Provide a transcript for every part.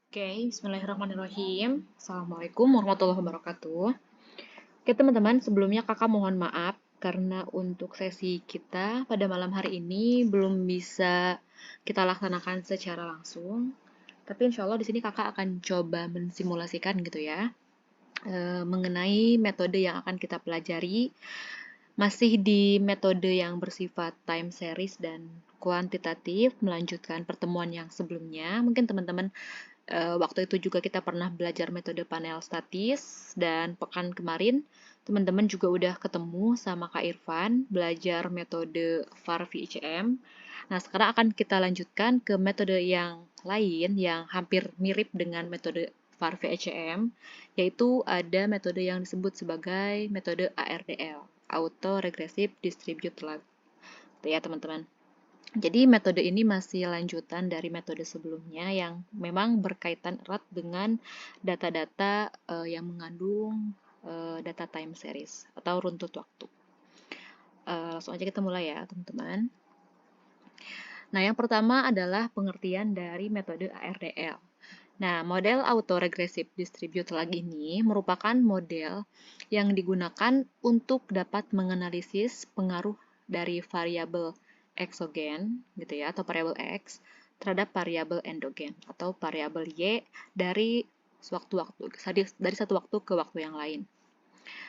Oke, bismillahirrahmanirrahim. Assalamualaikum warahmatullahi wabarakatuh. Oke, teman-teman, sebelumnya kakak mohon maaf karena untuk sesi kita pada malam hari ini belum bisa kita laksanakan secara langsung. Tapi insya Allah di sini kakak akan coba mensimulasikan gitu ya, mengenai metode yang akan kita pelajari. Masih di metode yang bersifat time series dan kuantitatif, melanjutkan pertemuan yang sebelumnya. Mungkin teman-teman waktu itu juga kita pernah belajar metode panel statis, dan pekan kemarin teman-teman juga udah ketemu sama Kak Irfan belajar metode VAR VICM. Nah, sekarang akan kita lanjutkan ke metode yang lain yang hampir mirip dengan metode VAR VICM, yaitu ada metode yang disebut sebagai metode ARDL, Auto Regressive Distributed Lag. Itu ya, teman-teman. Jadi metode ini masih lanjutan dari metode sebelumnya yang memang berkaitan erat dengan data-data yang mengandung data time series atau runtut waktu. Langsung aja kita mulai ya, teman-teman. Nah, yang pertama adalah pengertian dari metode ARDL. Nah, model autoregressive distribute lag ini merupakan model yang digunakan untuk dapat menganalisis pengaruh dari variabel exogen gitu ya, atau variabel X terhadap variabel endogen atau variabel Y dari satu waktu ke waktu yang lain.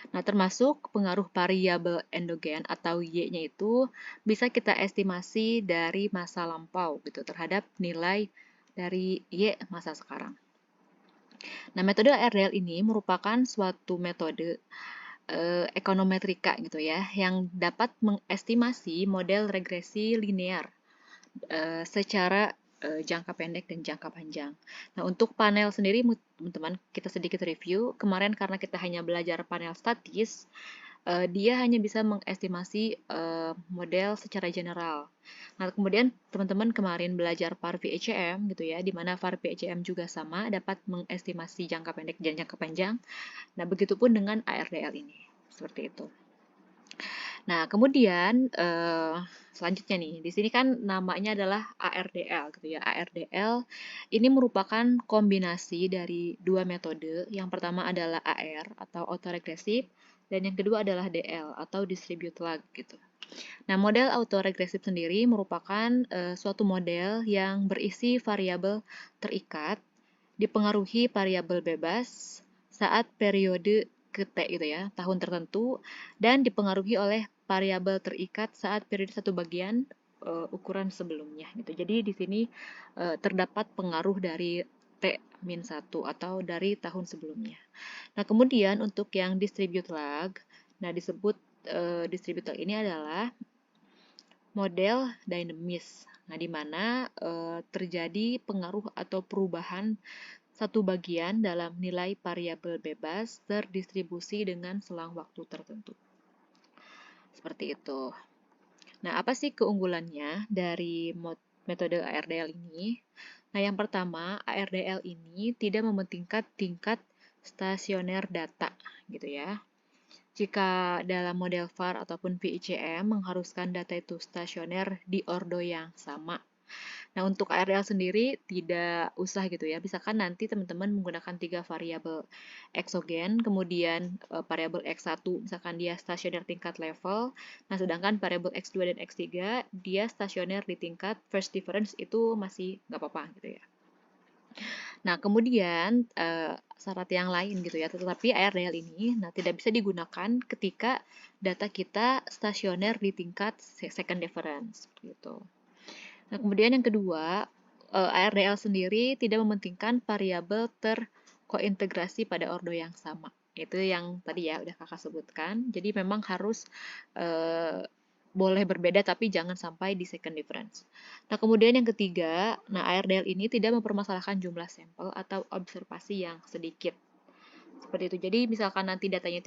Nah, termasuk pengaruh variabel endogen atau Y-nya itu bisa kita estimasi dari masa lampau gitu terhadap nilai dari Y masa sekarang. Nah, metode ARDL ini merupakan suatu metode ekonometrika gitu ya, yang dapat mengestimasi model regresi linear secara jangka pendek dan jangka panjang. Nah, untuk panel sendiri, teman-teman, kita sedikit review. Kemarin karena kita hanya belajar panel statis, dia hanya bisa mengestimasi model secara general. Nah, kemudian teman-teman kemarin belajar VAR VECM gitu ya, di mana VAR VECM juga sama dapat mengestimasi jangka pendek dan jangka panjang. Nah, begitupun dengan ARDL ini. Seperti itu. Nah, kemudian selanjutnya nih, di sini kan namanya adalah ARDL gitu ya. ARDL ini merupakan kombinasi dari dua metode. Yang pertama adalah AR atau autoregressive, dan yang kedua adalah DL atau distribute lag gitu. Nah, model autoregressive sendiri merupakan suatu model yang berisi variabel terikat, dipengaruhi variabel bebas saat periode ke T gitu ya, tahun tertentu, dan dipengaruhi oleh variabel terikat saat periode satu bagian ukuran sebelumnya gitu. Jadi di sini terdapat pengaruh dari T-1 atau dari tahun sebelumnya. Nah, kemudian untuk yang distribute lag, nah disebut distribute lag ini adalah model dinamis. Nah, di mana terjadi pengaruh atau perubahan satu bagian dalam nilai variabel bebas terdistribusi dengan selang waktu tertentu. Seperti itu. Nah, apa sih keunggulannya dari metode ARDL ini? Nah, yang pertama, ARDL ini tidak mementingkan tingkat stasioner data, gitu ya. Jika dalam model VAR ataupun VICM mengharuskan data itu stasioner di ordo yang sama. Nah, untuk ARL sendiri tidak usah gitu ya. Misalkan nanti teman-teman menggunakan 3 variabel eksogen, kemudian variabel X1 misalkan dia stasioner tingkat level. Nah, sedangkan variabel X2 dan X3 dia stasioner di tingkat first difference, itu masih nggak apa-apa gitu ya. Nah, kemudian syarat yang lain gitu ya, tetapi ARDL ini tidak bisa digunakan ketika data kita stasioner di tingkat second difference gitu. Nah, kemudian yang kedua, ARDL sendiri tidak mementingkan variabel terkointegrasi pada ordo yang sama. Itu yang tadi ya udah kakak sebutkan. Jadi memang harus boleh berbeda tapi jangan sampai di second difference. Nah, kemudian yang ketiga, ARDL ini tidak mempermasalahkan jumlah sampel atau observasi yang sedikit. Seperti itu. Jadi misalkan nanti datanya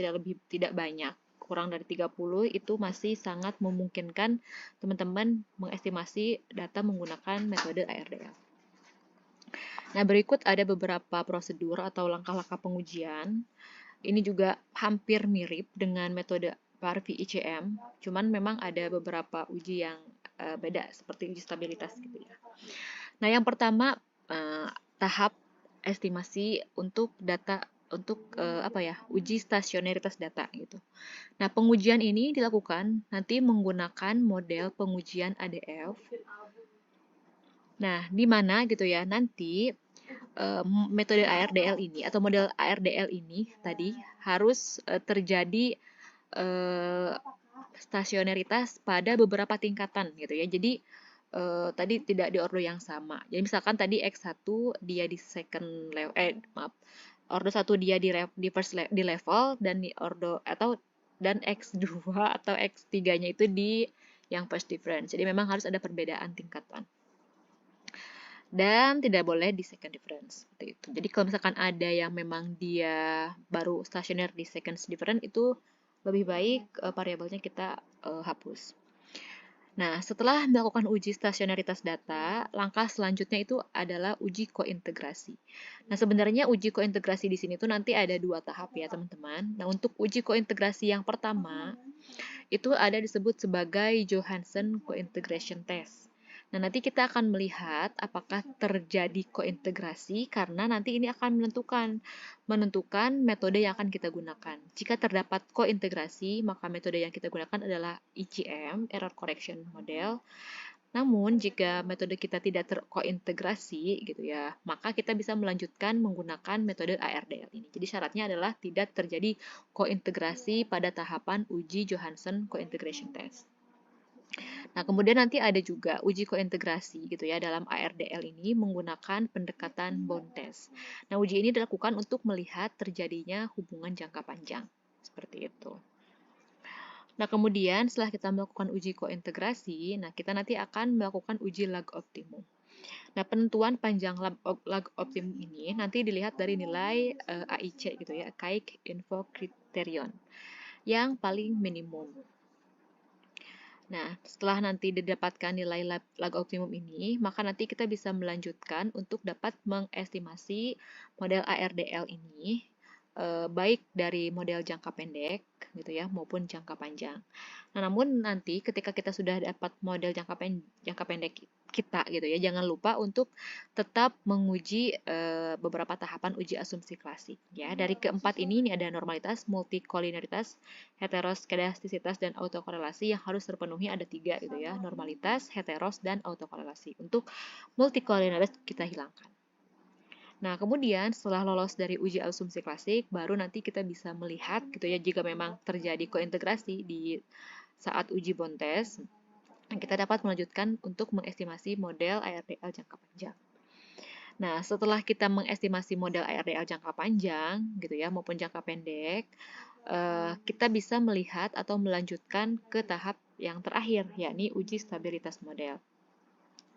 tidak banyak, kurang dari 30, itu masih sangat memungkinkan teman-teman mengestimasi data menggunakan metode ARDL. Nah, berikut ada beberapa prosedur atau langkah-langkah pengujian. Ini juga hampir mirip dengan metode VAR VICM, cuman memang ada beberapa uji yang beda seperti uji stabilitas gitu ya. Nah, yang pertama tahap estimasi untuk data untuk uji stasionaritas data gitu. Nah, pengujian ini dilakukan nanti menggunakan model pengujian ADF. Nah, di mana gitu ya nanti metode ARDL ini atau model ARDL ini tadi harus terjadi stasionaritas pada beberapa tingkatan gitu ya. Jadi tadi tidak di order yang sama. Jadi misalkan tadi X1 dia di second level order 1 dia di first di level dan di order dan X2 atau X3-nya itu di yang first difference. Jadi memang harus ada perbedaan tingkatan. Dan tidak boleh di second difference seperti itu. Jadi kalau misalkan ada yang memang dia baru stasioner di second difference itu lebih baik variabelnya kita hapus. Nah, setelah melakukan uji stasionaritas data, langkah selanjutnya itu adalah uji kointegrasi. Nah, sebenarnya uji kointegrasi di sini tuh nanti ada 2 tahap ya, teman-teman. Nah, untuk uji kointegrasi yang pertama, itu ada disebut sebagai Johansson Cointegration Test. Nah, nanti kita akan melihat apakah terjadi kointegrasi karena nanti ini akan menentukan metode yang akan kita gunakan. Jika terdapat kointegrasi, maka metode yang kita gunakan adalah ECM, Error Correction Model. Namun, jika metode kita tidak terkointegrasi gitu ya, maka kita bisa melanjutkan menggunakan metode ARDL ini. Jadi syaratnya adalah tidak terjadi kointegrasi pada tahapan uji Johansson Cointegration Test. Nah, kemudian nanti ada juga uji kointegrasi gitu ya dalam ARDL ini menggunakan pendekatan bound test. Nah, uji ini dilakukan untuk melihat terjadinya hubungan jangka panjang. Seperti itu. Nah, kemudian setelah kita melakukan uji kointegrasi, nah kita nanti akan melakukan uji lag optimum. Nah, penentuan panjang lag optimum ini nanti dilihat dari nilai AIC gitu ya, Archaic Info Criterion, yang paling minimum. Nah, setelah nanti didapatkan nilai lag optimum ini, maka nanti kita bisa melanjutkan untuk dapat mengestimasi model ARDL ini, baik dari model jangka pendek gitu ya maupun jangka panjang. Nah, namun nanti ketika kita sudah dapat model jangka pendek kita gitu ya, jangan lupa untuk tetap menguji beberapa tahapan uji asumsi klasik ya. Dari keempat ini ada normalitas, multikolinaritas, heteroskedastisitas dan autokorelasi yang harus terpenuhi ada 3 gitu ya, normalitas, heteros dan autokorelasi. Untuk multikolinaritas kita hilangkan. Nah, kemudian setelah lolos dari uji asumsi klasik, baru nanti kita bisa melihat gitu ya jika memang terjadi kointegrasi di saat uji bond test, kita dapat melanjutkan untuk mengestimasi model ARDL jangka panjang. Nah, setelah kita mengestimasi model ARDL jangka panjang gitu ya maupun jangka pendek, kita bisa melihat atau melanjutkan ke tahap yang terakhir yakni uji stabilitas model.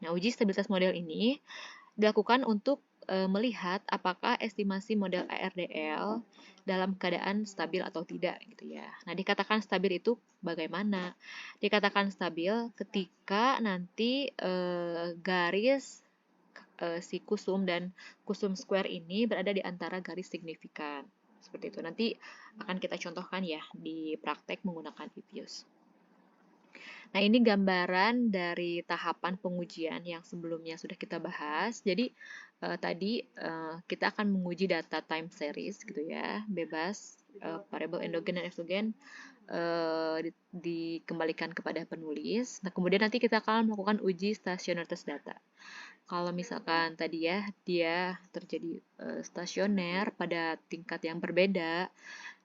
Nah, uji stabilitas model ini dilakukan untuk melihat apakah estimasi model ARDL dalam keadaan stabil atau tidak gitu ya. Nah, dikatakan stabil itu bagaimana? Dikatakan stabil ketika nanti garis si kusum dan kusum square ini berada di antara garis signifikan. Seperti itu. Nanti akan kita contohkan ya di praktek menggunakan Ippius. Nah, ini gambaran dari tahapan pengujian yang sebelumnya sudah kita bahas. Jadi, tadi kita akan menguji data time series gitu ya, bebas, variabel endogen dan eksogen dikembalikan kepada penulis. Nah, kemudian nanti kita akan melakukan uji stasionaritas data. Kalau misalkan tadi ya, dia terjadi stasioner pada tingkat yang berbeda,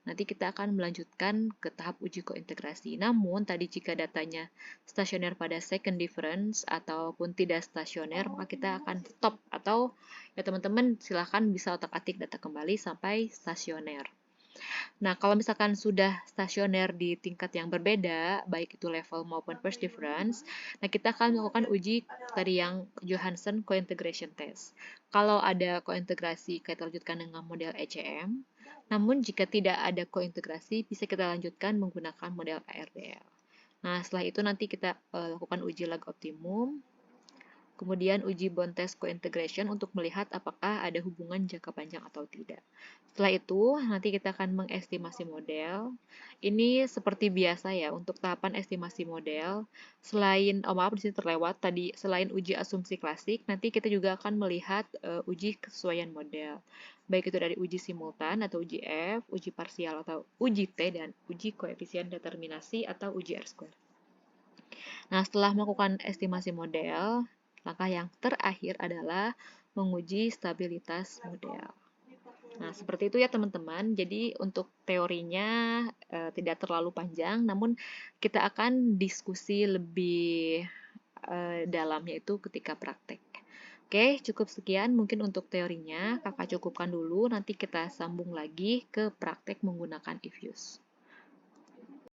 nanti kita akan melanjutkan ke tahap uji kointegrasi. Namun, tadi jika datanya stasioner pada second difference ataupun tidak stasioner, maka kita akan stop atau ya teman-teman silahkan bisa otak-atik data kembali sampai stasioner. Nah, kalau misalkan sudah stasioner di tingkat yang berbeda, baik itu level maupun first difference, nah kita akan melakukan uji tadi yang Johansson Cointegration Test. Kalau ada kointegrasi, kita lanjutkan dengan model ECM. Namun, jika tidak ada kointegrasi, bisa kita lanjutkan menggunakan model ARDL. Nah, setelah itu nanti kita lakukan uji lag optimum, kemudian uji bond test co-integration untuk melihat apakah ada hubungan jangka panjang atau tidak. Setelah itu, nanti kita akan mengestimasi model. Ini seperti biasa ya, untuk tahapan estimasi model, selain, oh maaf di sini terlewat tadi, selain uji asumsi klasik, nanti kita juga akan melihat uji kesesuaian model. Baik itu dari uji simultan atau uji F, uji parsial atau uji T, dan uji koefisien determinasi atau uji R-square. Nah, setelah melakukan estimasi model, langkah yang terakhir adalah menguji stabilitas model. Nah, seperti itu ya teman-teman. Jadi untuk teorinya tidak terlalu panjang, namun kita akan diskusi lebih dalamnya itu ketika praktek. Oke, cukup sekian mungkin untuk teorinya. Kakak cukupkan dulu, nanti kita sambung lagi ke praktek menggunakan if use.